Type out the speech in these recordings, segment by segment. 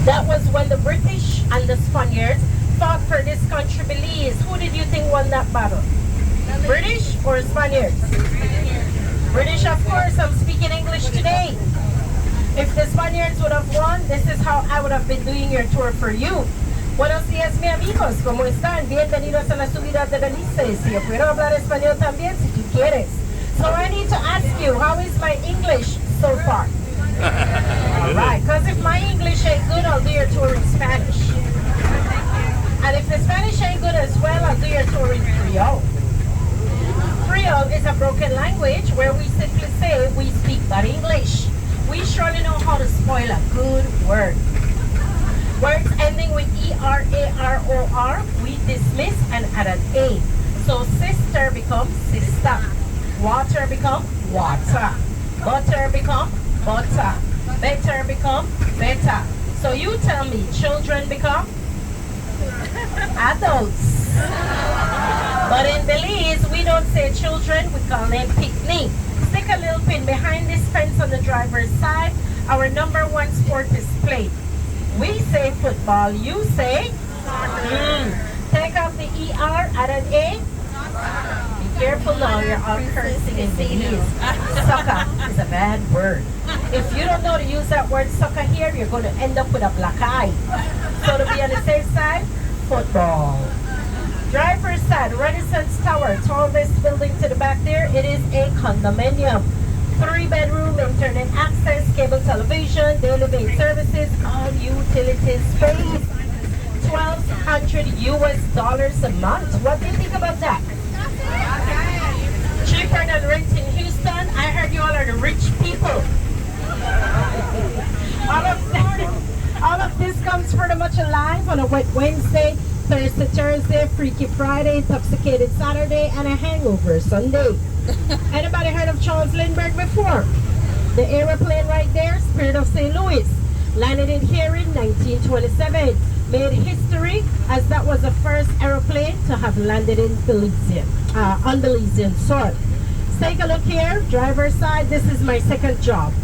That was when the British and the Spaniards fought for this country, Belize. Who did you think won that battle? British or Spaniards? British, of course. I'm speaking English today. If the Spaniards would have won, this is how I would have been doing your tour for you. Buenos días, mi amigos. ¿Cómo están? Bienvenidos a la subida de Belize. Si yo puedo hablar español también, si tú quieres. So I need to ask you, how is my English so far? All right, because if my English ain't good, I'll do your tour in Spanish. And if the Spanish ain't good as well, I'll do your tour in Creole. Creole is a broken language where we simply say we speak bad English. We surely know how to spoil a good word. Words ending with E-R-A-R-O-R, we dismiss and add an A. So sister becomes sister. Water become water. Butter become butter. Better become better. So you tell me, children become adults. But in Belize, we don't say children, we call them picnic. Stick a little pin behind this fence on the driver's side. Our number one sport is play. We say football, you say? Take off the ER, add an A. Be careful now, you're all cursing in Belize. Soccer is a bad word. If you don't know to use that word soccer here, you're going to end up with a black eye. So to be on the safe side, football. Driver's side, Renaissance Tower, tallest building to the back there. It is a condominium. 3-bedroom, internet access, cable television, daily mail services, all utilities paid. $1,200 US a month. What do you think about that? Cheaper than rent in Houston. I heard you all are the rich people. All of this comes pretty much alive on a wet Wednesday, Thursday, Freaky Friday, Intoxicated Saturday, and a hangover Sunday. Anybody heard of Charles Lindbergh before? The aeroplane right there, Spirit of St. Louis, landed in here in 1927. Made history as that was the first aeroplane to have landed in Belizean, on Belizean soil. Take a look here, driver's side, this is my second job.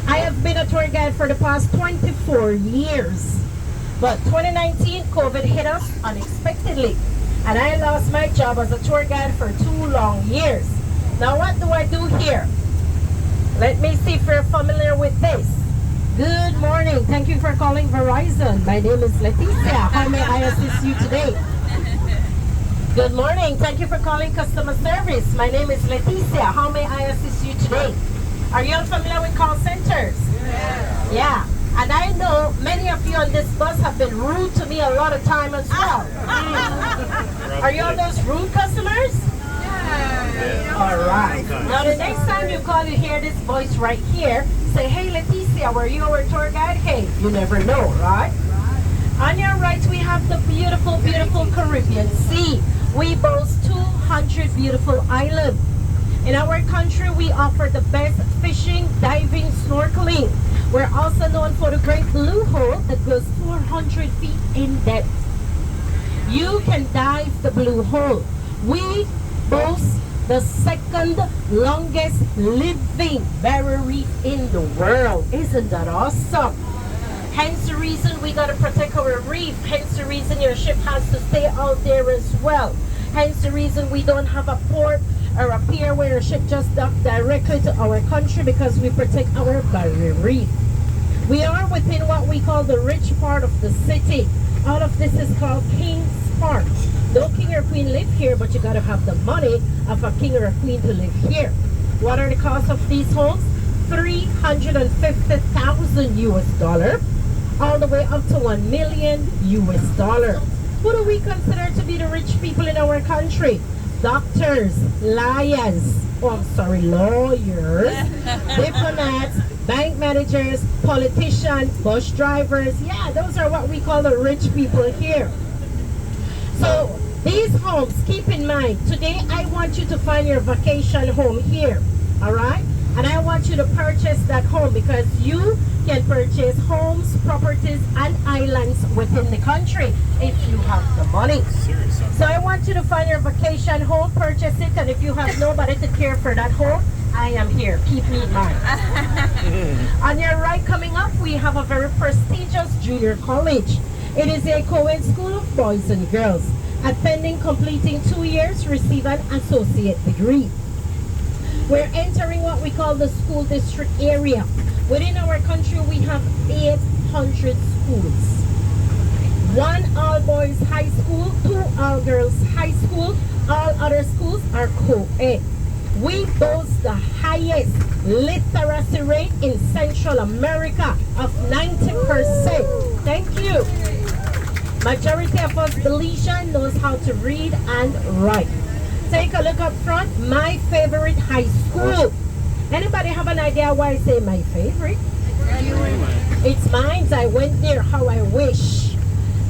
I have been a tour guide for the past 24 years. But 2019, COVID hit us unexpectedly. And I lost my job as a tour guide for 2 long years. Now what do I do here? Let me see if you're familiar with this. Good morning. Thank you for calling Verizon. My name is Leticia. How may I assist you today? Good morning. Thank you for calling customer service. My name is Leticia. How may I assist you today? Are you all familiar with call centers? Yeah. And I know many of you on this bus have been rude to me a lot of time as well. Are you all those rude customers? Yeah. All right. Now the next time you call, you hear this voice right here. Say, hey Leticia, were you our tour guide? Hey, you never know, right? On your right, we have the beautiful, beautiful Caribbean Sea. We boast 200 beautiful islands. In our country, we offer the best fishing, diving, snorkeling. We're also known for the Great Blue Hole that goes 400 feet in depth. You can dive the Blue Hole. We boast the second longest living barrier reef in the world. Isn't that awesome? Hence the reason we gotta protect our reef. Hence the reason your ship has to stay out there as well. Hence the reason we don't have a port or a pier where your ship just docked directly to our country, because we protect our barrier reef. We are within what we call the rich part of the city. All of this is called King's Park. No king or queen live here, but you gotta have the money of a king or a queen to live here. What are the costs of these homes? $350,000 US, all the way up to $1 million US. Who do we consider to be the rich people in our country? Doctors, lawyers, diplomats, bank managers, politicians, bus drivers. Yeah, those are what we call the rich people here. So these homes, keep in mind, today I want you to find your vacation home here, all right? And I want you to purchase that home because you can purchase homes, properties, and islands within the country if you have the money. So I want you to find your vacation home, purchase it, and if you have nobody to care for that home, I am here. Keep me in mind. On your right, coming up, we have a very prestigious junior college. It is a co-ed school of boys and girls. Attending, completing 2 years, receive an associate degree. We're entering what we call the school district area. Within our country, we have 800 schools. 1 all-boys high school, 2 all-girls high school. All other schools are co-ed. We boast the highest literacy rate in Central America of 90%. Thank you. Majority of us Belizean knows how to read and write. Take a look up front. My favorite high school. Anybody have an idea why I say my favorite? It's mine. I went there. How I wish.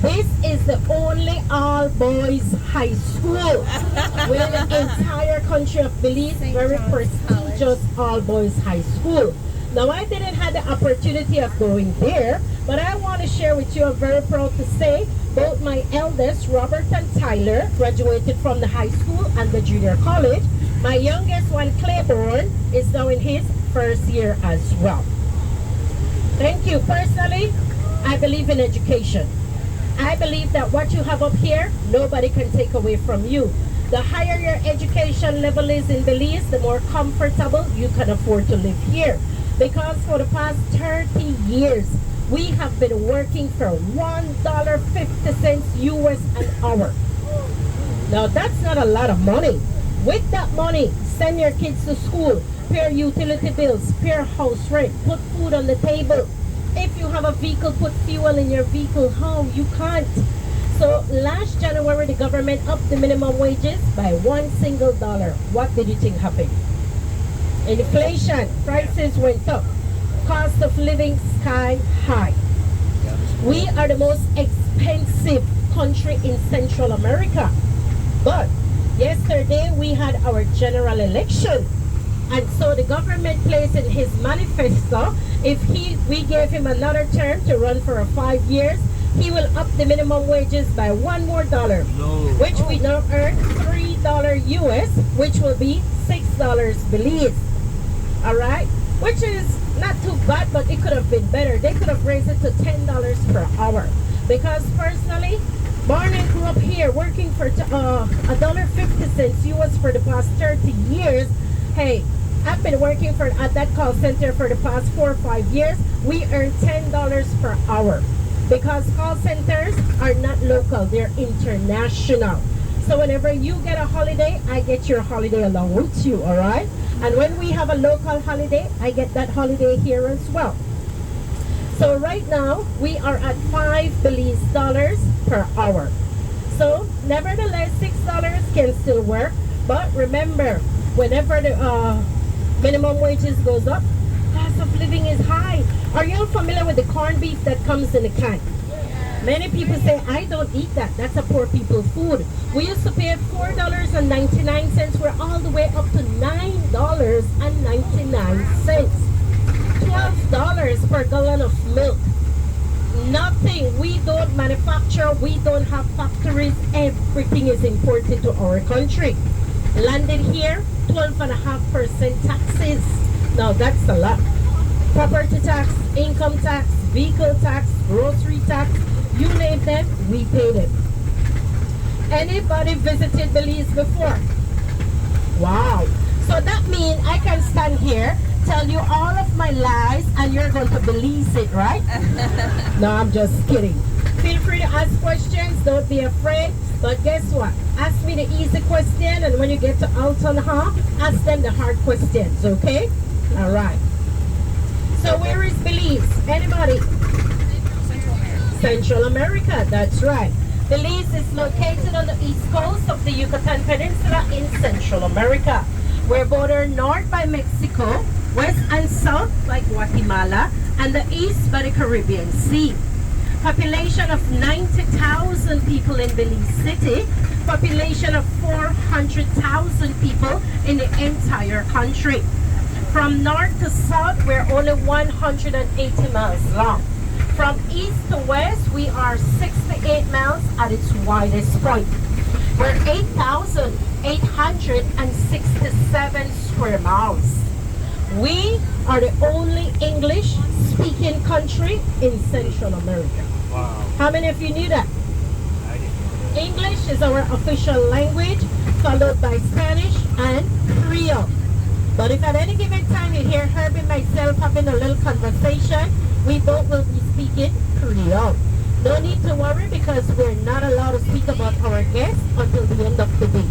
This is the only all-boys high school within the entire country of Belize. Very prestigious all-boys high school. Now, I didn't have the opportunity of going there, but I want to share with you, I'm very proud to say, both my eldest, Robert and Tyler, graduated from the high school and the junior college. My youngest one, Claiborne, is now in his first year as well. Thank you. Personally, I believe in education. I believe that what you have up here, nobody can take away from you. The higher your education level is in Belize, the more comfortable you can afford to live here. Because for the past 30 years, we have been working for $1.50 US an hour. Now that's not a lot of money. With that money, send your kids to school, pay utility bills, pay house rent, put food on the table. If you have a vehicle, put fuel in your vehicle. How? You can't. So last January, the government upped the minimum wages by $1 single. What did you think happened? Inflation, prices went up. Cost of living sky high. We are the most expensive country in Central America. But yesterday we had our general election. And so the government placed in his manifesto, if we gave him another term to run for 5 years, he will up the minimum wages by $1 more, which we now earn $3 US, which will be $6 Belize. All right, which is not too bad, but it could have been better. They could have raised it to $10 per hour. Because personally, born and grew up here, working for $1.50 US for the past 30 years. Hey, I've been working at that call center for the past 4 or 5 years. We earn $10 per hour. Because call centers are not local, they're international. So whenever you get a holiday, I get your holiday along with you, all right? And when we have a local holiday, I get that holiday here as well. So right now, we are at $5 Belize per hour. So nevertheless, $6 can still work. But remember, whenever the minimum wages goes up, cost of living is high. Are you familiar with the corned beef that comes in a can? Many people say, I don't eat that. That's a poor people's food. We used to pay $4.99. We're all the way up to $9.99. $12 per gallon of milk. Nothing. We don't manufacture. We don't have factories. Everything is imported to our country. Landed here, 12.5% taxes. Now that's a lot. Property tax, income tax, vehicle tax, grocery tax, you name them, we pay them. Anybody visited Belize before? Wow. So that means I can stand here, tell you all of my lies, and you're going to believe it, right? No, I'm just kidding. Feel free to ask questions, don't be afraid. But guess what? Ask me the easy question, and when you get to Alton Hall, ask them the hard questions, okay? All right. So where is Belize? Anybody? Central America, that's right. Belize is located on the east coast of the Yucatan Peninsula in Central America. We're bordered north by Mexico, west and south by Guatemala, and the east by the Caribbean Sea. Population of 90,000 people in Belize City. Population of 400,000 people in the entire country. From north to south, we're only 180 miles long. From east to west, we are 68 miles at its widest point. We're 8,867 square miles. We are the only English-speaking country in Central America. Wow. How many of you knew that? I didn't know that. English is our official language, followed by Spanish and Creole. But if at any given time you hear Herb and myself having a little conversation, we both will be speaking Creole. No need to worry because we're not allowed to speak about our guests until the end of the day.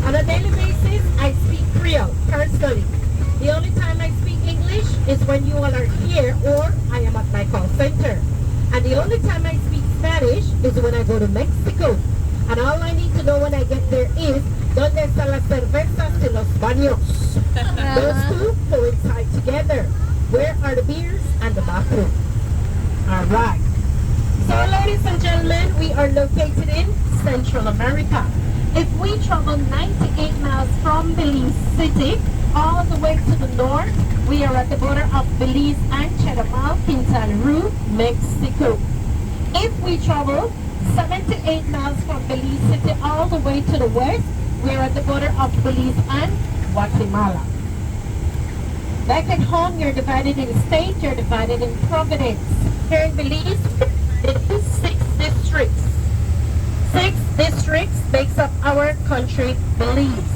On a daily basis, I speak Creole personally. The only time I speak English is when you all are here or I am at my call center. And the only time I speak Spanish is when I go to Mexico. And all I need to know when I get there is, ¿Dónde están las cervezas y los baños? Those two coincide together. Where are the beers and the bathroom? All right. So, ladies and gentlemen, we are located in Central America. If we travel 98 miles from Belize City all the way to the north, we are at the border of Belize and Chetumal, Quintana Roo, Mexico. If we travel 78 miles from Belize City all the way to the west, we are at the border of Belize and Guatemala. Back at home, you're divided in state, you're divided in province. Here in Belize, it is 6 districts. 6 districts makes up our country, Belize.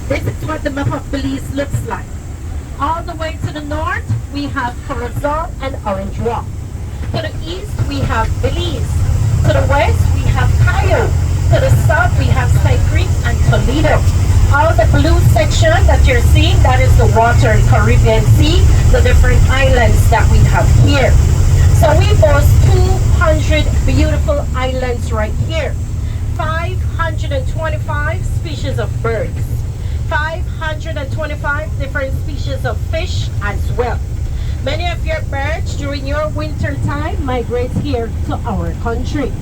This is what the map of Belize looks like. All the way to the north, we have Corazon and Orange Walk. To the east, we have Belize. To the west, we have Cayo. To the south, we have Cyprus and Toledo. All the blue section that you're seeing, that is the water in Caribbean Sea, the different islands that we have here. So we boast 200 beautiful islands right here. 525 species of birds. 525 different species of fish as well. Many of your birds during your winter time migrate here to our country.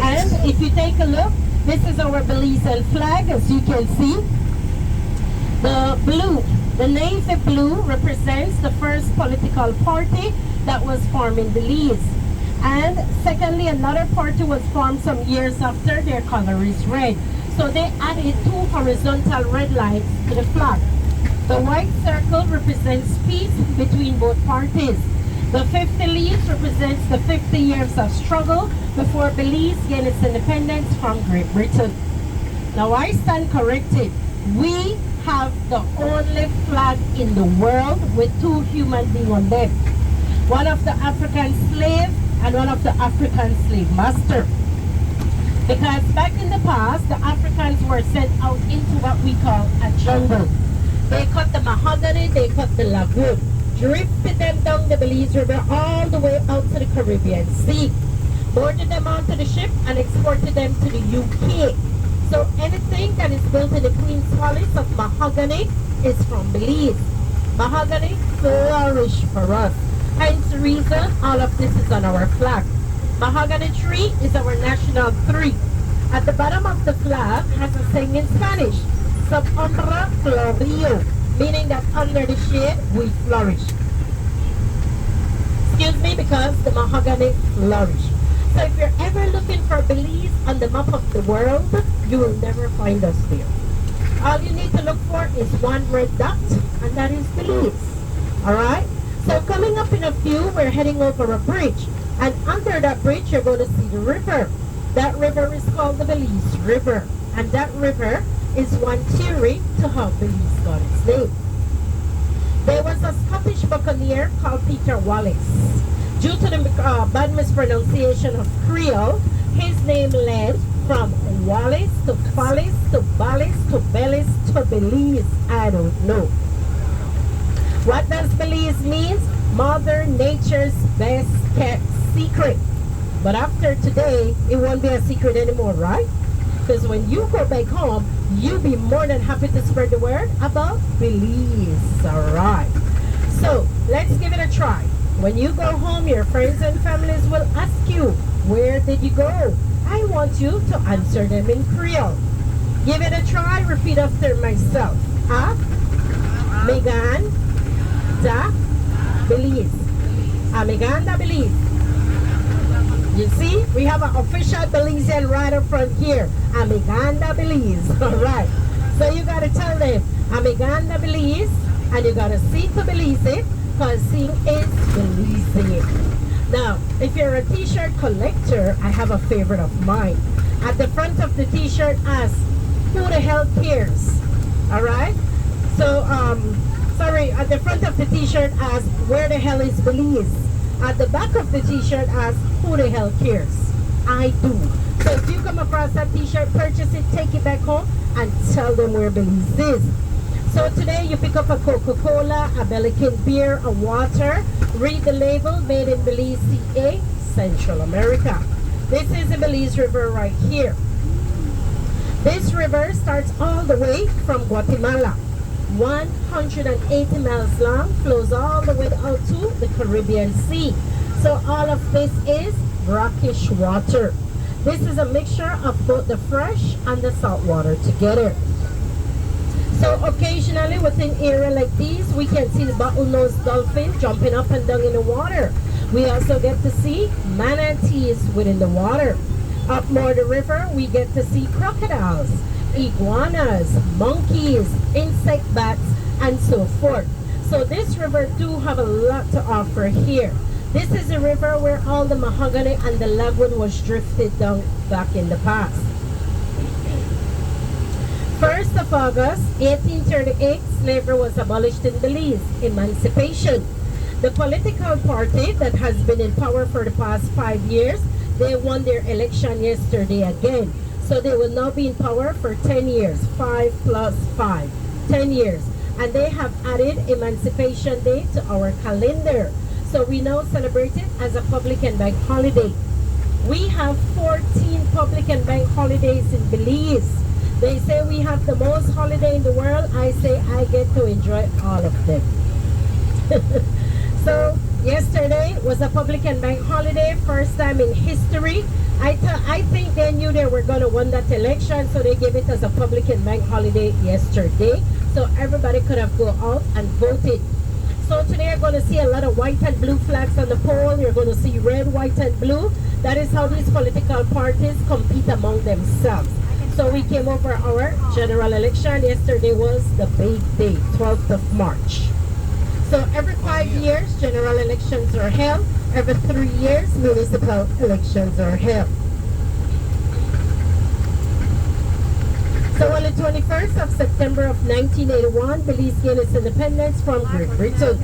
And if you take a look, this is our Belizean flag, as you can see. The blue, the navy blue represents the first political party that was formed in Belize. And secondly, another party was formed some years after. Their color is red. So they added 2 horizontal red lines to the flag. The white circle represents peace between both parties. The 50 leaves represents the 50 years of struggle before Belize gained its independence from Great Britain. Now I stand corrected. We have the only flag in the world with 2 human beings on them. One of the African slave and one of the African slave master. Because back in the past, the Africans were sent out into what we call a jungle. They cut the mahogany, they cut the lagoon, drifted them down the Belize River all the way out to the Caribbean Sea, boarded them onto the ship and exported them to the UK. So anything that is built in the Queen's Palace of mahogany is from Belize. Mahogany flourished for us. Hence the reason all of this is on our flag. Mahogany tree is our national tree. At the bottom of the flag has a saying in Spanish, SubUrbanNinja-EDC, meaning that under the shade we flourish. Excuse me, because the mahogany flourish. So if you're ever looking for Belize on the map of the world, you will never find us there. All you need to look for is one red dot, and that is Belize. Alright? So coming up in a few, we're heading over a bridge. And under that bridge, you're going to see the river. That river is called the Belize River. And that river is one theory to how Belize got its name. There was a Scottish buccaneer called Peter Wallace. Due to the bad mispronunciation of Creole, his name led from Wallace to Fallis to Ballis to Bellis to Belize. I don't know. What does Belize mean? Mother Nature's best kept secret. But after today, it won't be a secret anymore, right? Because when you go back home, you'll be more than happy to spread the word about Belize. Alright. So, let's give it a try. When you go home, your friends and families will ask you, where did you go? I want you to answer them in Creole. Give it a try. Repeat after myself. Amiganda, Belize. Amiganda, Belize. You see, we have an official Belizean right up front here. Amiganda, Belize. All right. So you got to tell them, Amiganda, Belize, and you got to see to Belize it, because seeing is Belize. Now, if you're a t-shirt collector, I have a favorite of mine. At the front of the t-shirt asks, who the hell cares? All right? So, at the front of the t-shirt asks, where the hell is Belize? At the back of the t-shirt asks, who the hell cares? I do. So if you come across that t-shirt, purchase it, take it back home, and tell them where Belize is. So today you pick up a Coca-Cola, a Belican beer, a water, read the label, made in Belize, CA, Central America. This is the Belize River right here. This river starts all the way from Guatemala. 180 miles long, flows all the way out to the Caribbean Sea. So all of this is brackish water. This is a mixture of both the fresh and the salt water together. So occasionally within area like these, we can see the bottlenose dolphin jumping up and down in the water. We also get to see manatees within the water. Up more the river, we get to see crocodiles, iguanas, monkeys, insect bats, and so forth. So this river do have a lot to offer here. This is a river where all the mahogany and the lagoon was drifted down back in the past. 1st of August, 1838, slavery was abolished in Belize, emancipation. The political party that has been in power for the past 5 years, they won their election yesterday again. So they will now be in power for 10 years, 5 plus 5, 10 years. And they have added Emancipation Day to our calendar. So we now celebrate it as a public and bank holiday. We have 14 public and bank holidays in Belize. They say we have the most holiday in the world. I say I get to enjoy all of them. So yesterday was a public and bank holiday, first time in history. I think they knew they were going to win that election, so they gave it as a public and bank holiday yesterday. So everybody could have go out and voted. So today you're going to see a lot of white and blue flags on the pole. You're going to see red, white, and blue. That is how these political parties compete among themselves. So we came over our general election. Yesterday was the big day, 12th of March. So every 5 years, general elections are held. Every 3 years, municipal elections are held. So on the 21st of September of 1981, Belize gained its independence from Great Britain.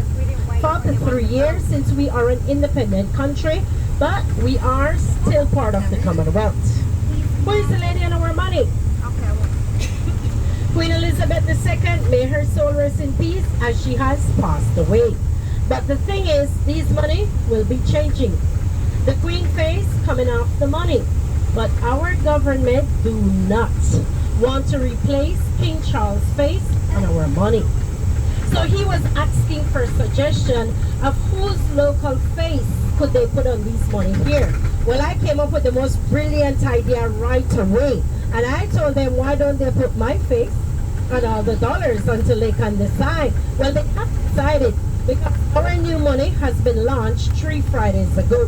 43 years since we are an independent country, but we are still part of the Commonwealth. Who is the lady on our money? Queen Elizabeth II, may her soul rest in peace, as she has passed away. But the thing is, these money will be changing. The Queen face coming off the money. But our government do not want to replace King Charles' face on our money. So he was asking for suggestion of whose local face could they put on this money here. Well, I came up with the most brilliant idea right away. And I told them, why don't they put my face on all the dollars until they can decide? Well, they have decided because our new money has been launched 3 Fridays ago.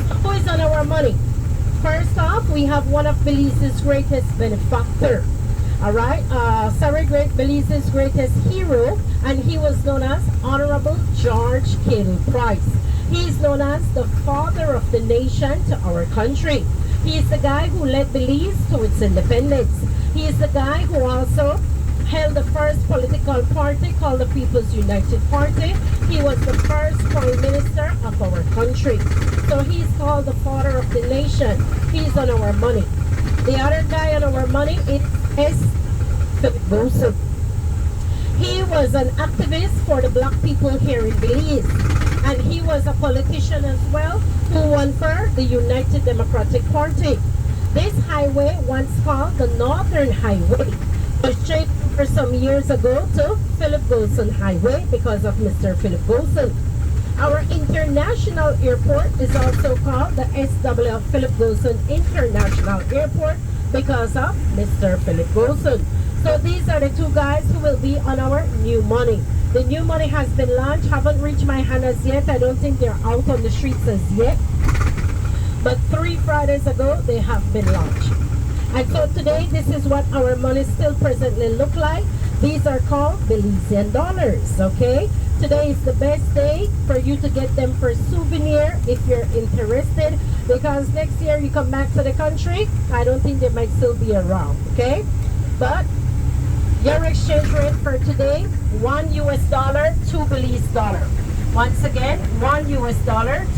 So who is on our money? First off, we have one of Belize's greatest benefactor. All right, Belize's greatest hero, and he was known as Honorable George Cale Price. He is known as the father of the nation to our country. He is the guy who led Belize to its independence. He is the guy who also held the first political party called the People's United Party. He was the first prime minister of our country. So he's called the father of the nation. He's on our money. The other guy on our money is Philip Wilson. He was an activist for the black people here in Belize. And he was a politician as well who won for the United Democratic Party. This highway, once called the Northern Highway, was changed for some years ago to Philip Wilson Highway because of Mr. Philip Wilson. Our international airport is also called the SW Philip Wilson International Airport because of Mr. Philip Wilson. So these are the two guys who will be on our new money. The new money has been launched. Haven't reached my hand as yet. I don't think they're out on the streets as yet. But 3 Fridays ago, they have been launched. And so today, this is what our money still presently look like. These are called Belizean dollars, okay? Today is the best day for you to get them for souvenir if you're interested, because next year you come back to the country, I don't think they might still be around, okay? But your exchange rate for today, $1 US, 2 Belize dollar. Once again, $1 US,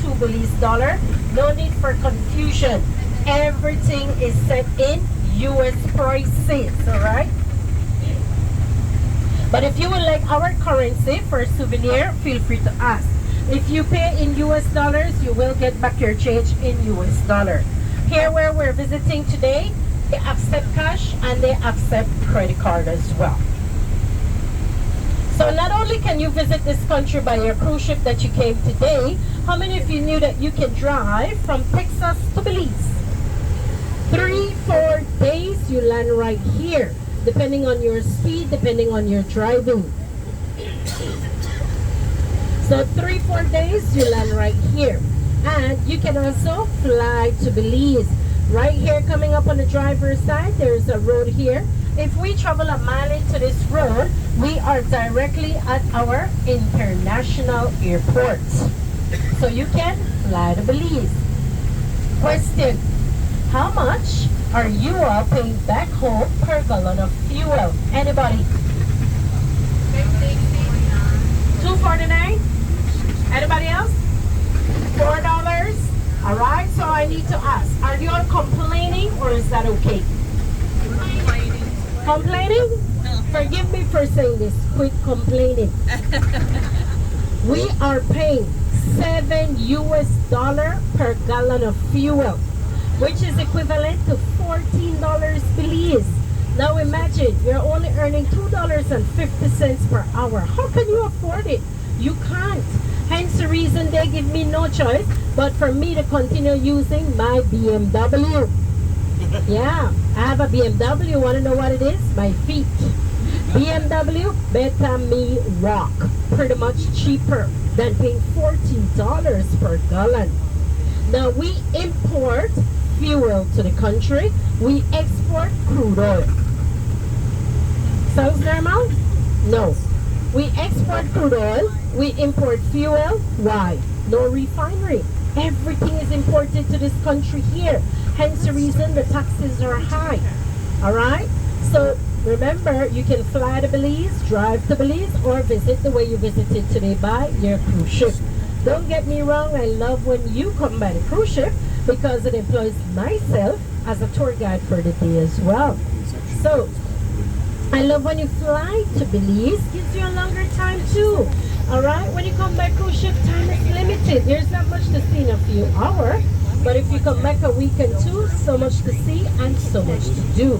2 Belize dollar. No need for confusion. Everything is set in US prices, all right? But if you would like our currency for a souvenir, feel free to ask. If you pay in US dollars, you will get back your change in US dollar. Here where we're visiting today, they accept cash and they accept credit card as well. So not only can you visit this country by your cruise ship that you came today, how many of you knew that you can drive from Texas to Belize? 3-4 days you land right here, depending on your speed, depending on your driving. So 3-4 days you land right here. And you can also fly to Belize. Right here coming up on the driver's side, there's a road here. If we travel a mile into this road, we are directly at our international airport. So you can fly to Belize. Question: how much are you all paying back home per gallon of fuel? Anybody? $2.49. Anybody else? $4. All right, so I need to ask, are you all complaining or is that okay? Complaining? Forgive me for saying this. Quit complaining. We are paying $7 US per gallon of fuel, which is equivalent to $14 Belize. Now imagine you're only earning $2.50 per hour. How can you afford it? You can't. Hence the reason they give me no choice but for me to continue using my BMW. Yeah, I have a BMW. Want to know what it is? My feet. BMW better me rock. Pretty much cheaper than paying $14 per gallon. Now we import fuel to the country. We export crude oil. Sounds normal? No. We export crude oil. We import fuel. Why? No refinery. Everything is imported to this country here. Hence the reason the taxes are high. Alright? So remember, you can fly to Belize, drive to Belize, or visit the way you visited today by your cruise ship. Don't get me wrong, I love when you come by the cruise ship because it employs myself as a tour guide for the day as well. So, I love when you fly to Belize, gives you a longer time too. Alright, when you come by cruise ship, time is limited. There's not much to see in a few hours. But if you come back a weekend too, so much to see and so much to do.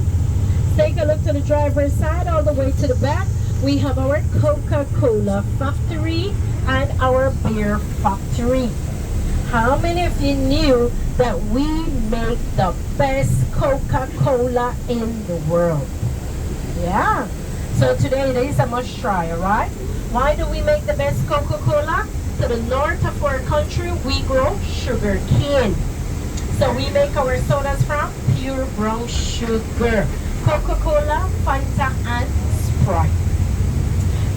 Take a look to the driver's side all the way to the back. We have our Coca-Cola factory and our beer factory. How many of you knew that we make the best Coca-Cola in the world? Yeah. So today it is a must try, alright? Why do we make the best Coca-Cola? To the north of our country, we grow sugar cane. So we make our sodas from pure brown sugar. Coca-Cola, Fanta, and Sprite.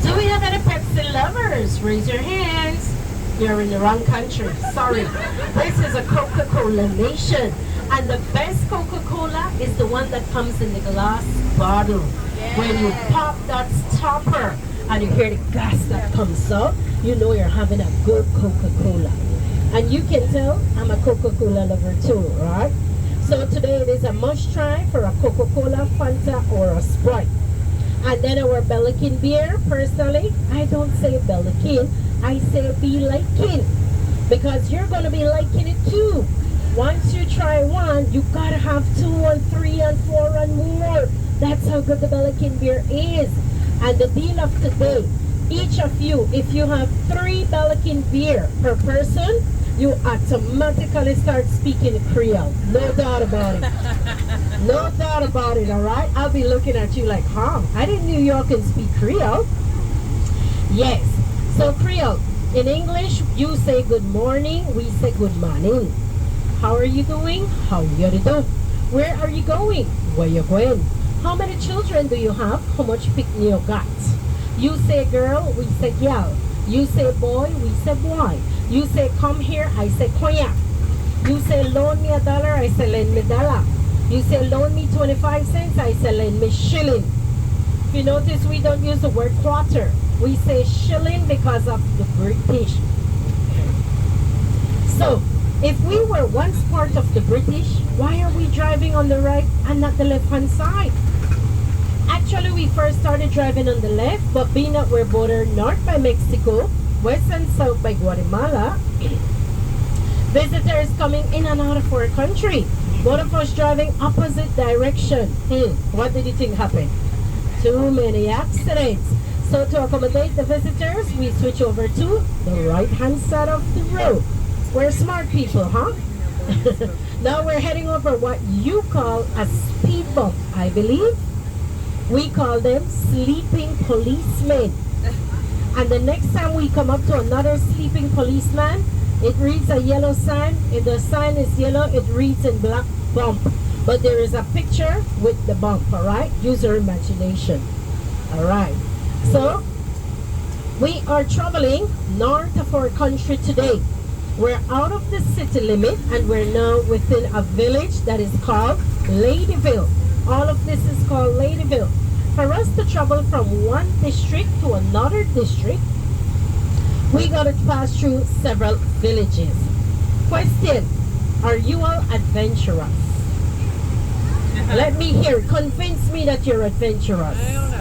Do we have any Pepsi lovers? Raise your hands. You're in the wrong country. Sorry. This is a Coca-Cola nation. And the best Coca-Cola is the one that comes in the glass bottle. Yeah. When you pop that stopper and you hear the gas that comes out, you know you're having a good Coca-Cola. And you can tell I'm a Coca-Cola lover too, right? So today it is a must try for a Coca-Cola, Fanta, or a Sprite. And then our Belikin beer, personally, I don't say Belikin, I say be liking. Because you're going to be liking it too. Once you try one, you gotta have 2 and 3 and 4 and more. That's how good the Belikin beer is. And the deal of today, each of you, if you have 3 Belikin beer per person, you automatically start speaking Creole. No doubt about it. No doubt about it, all right? I'll be looking at you like, huh? I didn't know y'all can speak Creole. Yes. So Creole, in English, you say good morning, we say good morning. How are you doing? How you do? Where are you going? Where you going? How many children do you have? How much pick you got? You say girl, we say gal. You say boy, we say boy. You say come here, I say koya. You say loan me $1, I say lend me $1. You say loan me 25 cents, I say lend me shilling. If you notice, we don't use the word quarter. We say shilling because of the British. So, if we were once part of the British, why are we driving on the right and not the left-hand side? Actually, we first started driving on the left, but being that we're bordered north by Mexico, west and south by Guatemala, visitors coming in and out of our country. Both of us driving opposite direction. What did you think happened? Too many accidents. So to accommodate the visitors, we switch over to the right-hand side of the road. We're smart people, huh? Now we're heading over what you call a speed bump, I believe. We call them sleeping policemen. And the next time we come up to another sleeping policeman, it reads a yellow sign. If the sign is yellow, it reads in black bump. But there is a picture with the bump, all right? Use your imagination. All right. So, we are traveling north of our country today. We're out of the city limit and we're now within a village that is called Ladyville. All of this is called Ladyville. For us to travel from one district to another district, we got to pass through several villages. Question, are you all adventurous? Let me hear, convince me that you're adventurous. I don't know.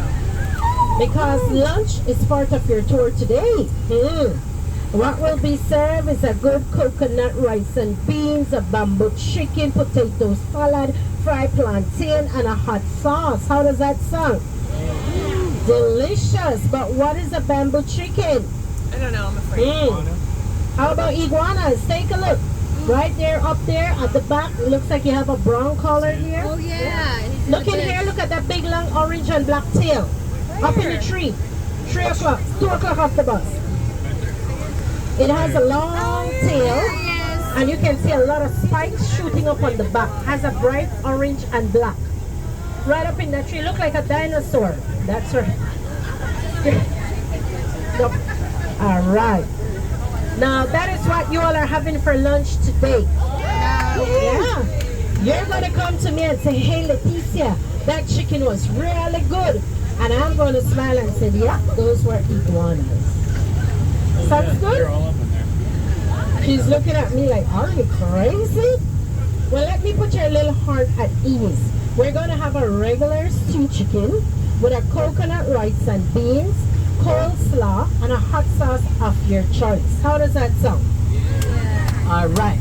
Because lunch is part of your tour today. What will be served is a good coconut rice and beans, a bamboo chicken, potato salad, fried plantain, and a hot sauce. How does that sound? Delicious. But what is a bamboo chicken? I don't know, I'm afraid. How about iguanas? Take a look. Right there, up there at the back, it looks like you have a brown color here. Oh yeah. Look in here, look at that big long orange and black tail. Up in the tree. 3 o'clock, 2 o'clock off the bus. It has a long tail, and you can see a lot of spikes shooting up on the back. Has a bright orange and black. Right up in that tree, look like a dinosaur. That's right. Nope. All right. Now that is what you all are having for lunch today. Yeah. You're gonna come to me and say, hey Leticia, that chicken was really good. And I'm going to smile and say, yeah, those were iguanas. Sounds good? They're all up in there. She's looking at me like, are you crazy? Well, let me put your little heart at ease. We're going to have a regular stew chicken with a coconut rice and beans, coleslaw, and a hot sauce of your choice. How does that sound? Yeah. All right.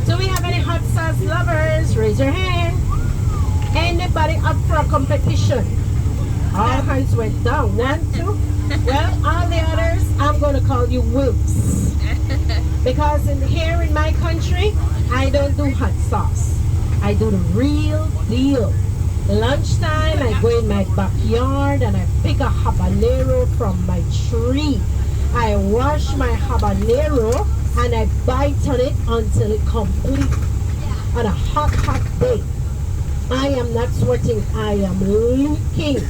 Do we have any hot sauce lovers? Raise your hand. Anybody up for a competition? All hands went down. 1, 2. Well, all the others, I'm going to call you wimps. Because here in my country, I don't do hot sauce. I do the real deal. Lunchtime, I go in my backyard and I pick a habanero from my tree. I wash my habanero and I bite on it until it completes. On a hot, hot day, I am not sweating, I am leaking.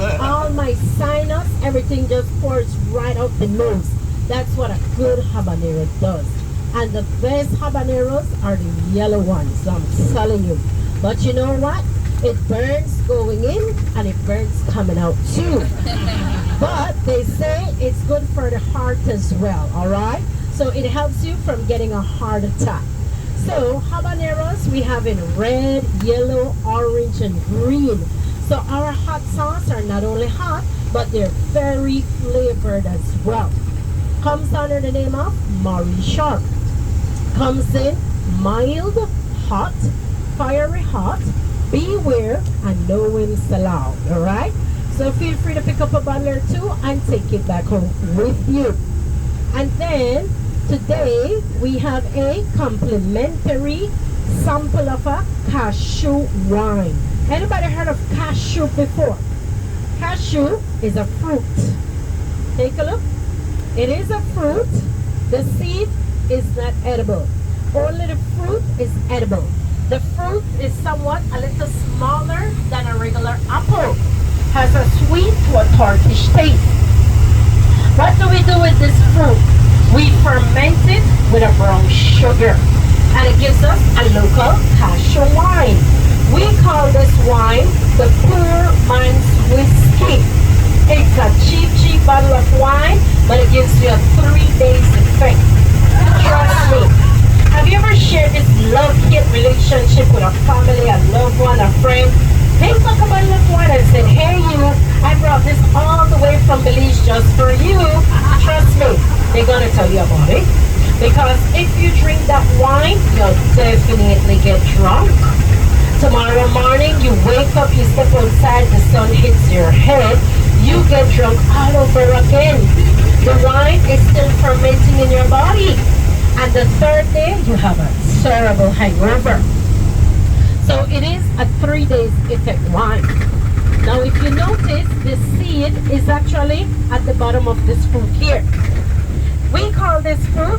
All my sinus, everything just pours right out the nose. That's what a good habanero does. And the best habaneros are the yellow ones, I'm telling you. But you know what? It burns going in and it burns coming out too. But they say it's good for the heart as well, all right? So it helps you from getting a heart attack. So habaneros we have in red, yellow, orange, and green. So our hot sauce are not only hot, but they're very flavored as well. Comes under the name of Murray Sharp. Comes in mild, hot, fiery hot, beware, and no wings allowed, all right? So feel free to pick up a bundle or two and take it back home with you. And then Today we have a complimentary sample of a cashew wine. Anybody heard of cashew before? Cashew is a fruit. Take a look. It is a fruit. The seed is not edible. Only the fruit is edible. The fruit is somewhat a little smaller than a regular apple. Has a sweet to a tartish taste. What do we do with this fruit? We ferment it with a brown sugar, and it gives us a local cashew wine. We call this wine the poor man's whiskey. It's a cheap bottle of wine, but it gives you a 3 days effect. Trust me. Have you ever shared this love-hate relationship with a family, a loved one, a friend? They talk about this wine and said, hey you, I brought this all the way from Belize just for you. Trust me, they're gonna tell you about it. Because if you drink that wine, you'll definitely get drunk. Tomorrow morning, you wake up, you step outside, the sun hits your head, you get drunk all over again. The wine is still fermenting in your body. And the third day, you have a terrible hangover. So it is a 3 days effect wine. Now if you notice, the seed is actually at the bottom of this fruit here. We call this fruit